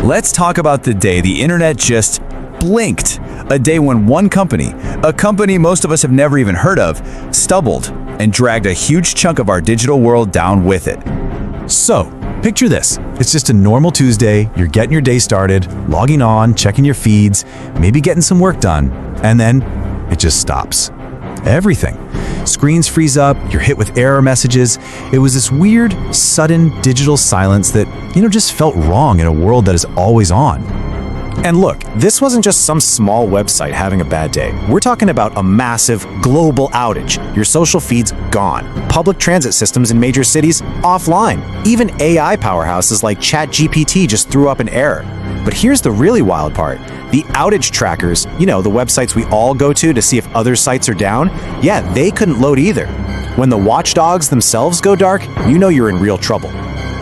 Let's talk about the day the internet just blinked. A day when one company, a company most of us have never even heard of, stumbled and dragged a huge chunk of our digital world down with it. So, picture this. It's just a normal Tuesday, you're getting your day started, logging on, checking your feeds, maybe getting some work done, and then it just stops. Everything. Screens freeze up, you're hit with error messages. It was this weird, sudden digital silence that, just felt wrong in a world that is always on. And look, this wasn't just some small website having a bad day. We're talking about a massive global outage. Your social feed's gone. Public transit systems in major cities offline. Even AI powerhouses like ChatGPT just threw up an error. But here's the really wild part. The outage trackers, the websites we all go to see if other sites are down, they couldn't load either. When the watchdogs themselves go dark, you're in real trouble.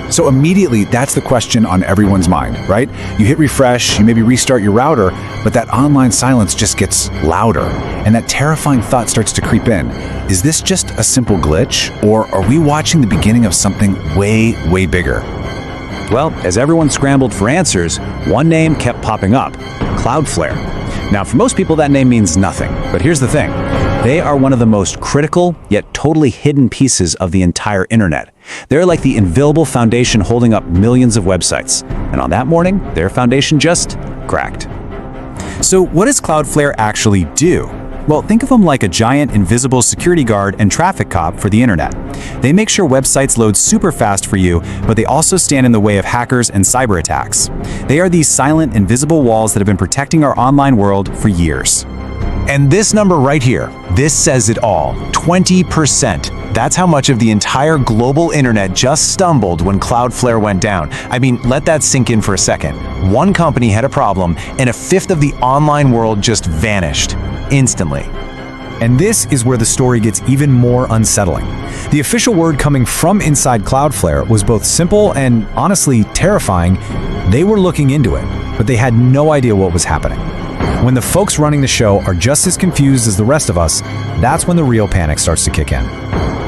So immediately, that's the question on everyone's mind, right? You hit refresh, you maybe restart your router, but that online silence just gets louder, and that terrifying thought starts to creep in. Is this just a simple glitch, or are we watching the beginning of something way, way bigger? Well, as everyone scrambled for answers, one name kept popping up: Cloudflare. Now, for most people, that name means nothing. But here's the thing. They are one of the most critical, yet totally hidden pieces of the entire internet. They're like the invisible foundation holding up millions of websites. And on that morning, their foundation just cracked. So what does Cloudflare actually do? Well, think of them like a giant invisible security guard and traffic cop for the internet. They make sure websites load super fast for you, but they also stand in the way of hackers and cyber attacks. They are these silent, invisible walls that have been protecting our online world for years. And this number right here, this says it all. 20%. That's how much of the entire global internet just stumbled when Cloudflare went down. I mean, let that sink in for a second. One company had a problem, and a fifth of the online world just vanished instantly. And this is where the story gets even more unsettling. The official word coming from inside Cloudflare was both simple and honestly terrifying. They were looking into it, but they had no idea what was happening. When the folks running the show are just as confused as the rest of us, that's when the real panic starts to kick in.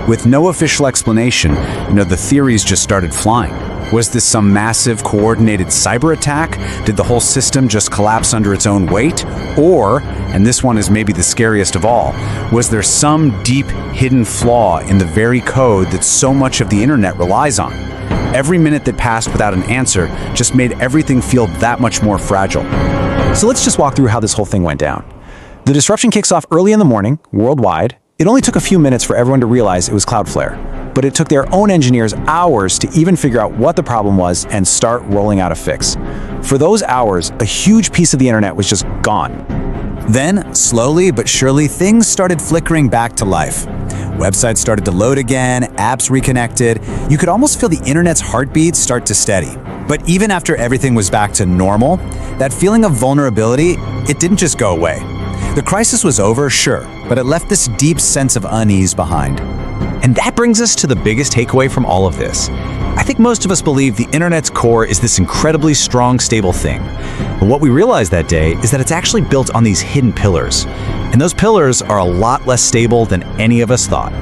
With no official explanation, the theories just started flying. Was this some massive coordinated cyber attack? Did the whole system just collapse under its own weight? Or, and this one is maybe the scariest of all, was there some deep hidden flaw in the very code that so much of the internet relies on? Every minute that passed without an answer just made everything feel that much more fragile. So let's just walk through how this whole thing went down. The disruption kicks off early in the morning, worldwide. It only took a few minutes for everyone to realize it was Cloudflare, but it took their own engineers hours to even figure out what the problem was and start rolling out a fix. For those hours, a huge piece of the internet was just gone. Then, slowly but surely, things started flickering back to life. Websites started to load again, apps reconnected. You could almost feel the internet's heartbeat start to steady. But even after everything was back to normal, that feeling of vulnerability, it didn't just go away. The crisis was over, sure, but it left this deep sense of unease behind. And that brings us to the biggest takeaway from all of this. I think most of us believe the internet's core is this incredibly strong, stable thing. But what we realized that day is that it's actually built on these hidden pillars. And those pillars are a lot less stable than any of us thought.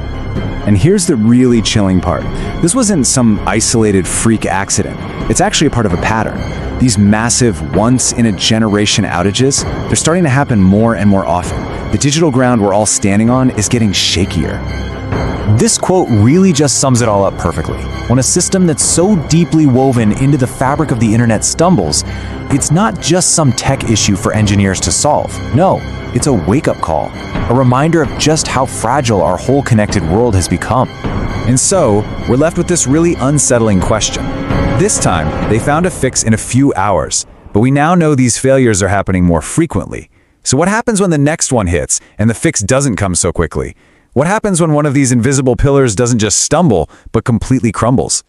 And here's the really chilling part. This wasn't some isolated freak accident. It's actually a part of a pattern. These massive, once-in-a-generation outages, they're starting to happen more and more often. The digital ground we're all standing on is getting shakier. This quote really just sums it all up perfectly. When a system that's so deeply woven into the fabric of the internet stumbles, it's not just some tech issue for engineers to solve. No, it's a wake-up call, a reminder of just how fragile our whole connected world has become. And so, we're left with this really unsettling question. This time, they found a fix in a few hours, but we now know these failures are happening more frequently. So what happens when the next one hits and the fix doesn't come so quickly? What happens when one of these invisible pillars doesn't just stumble, but completely crumbles?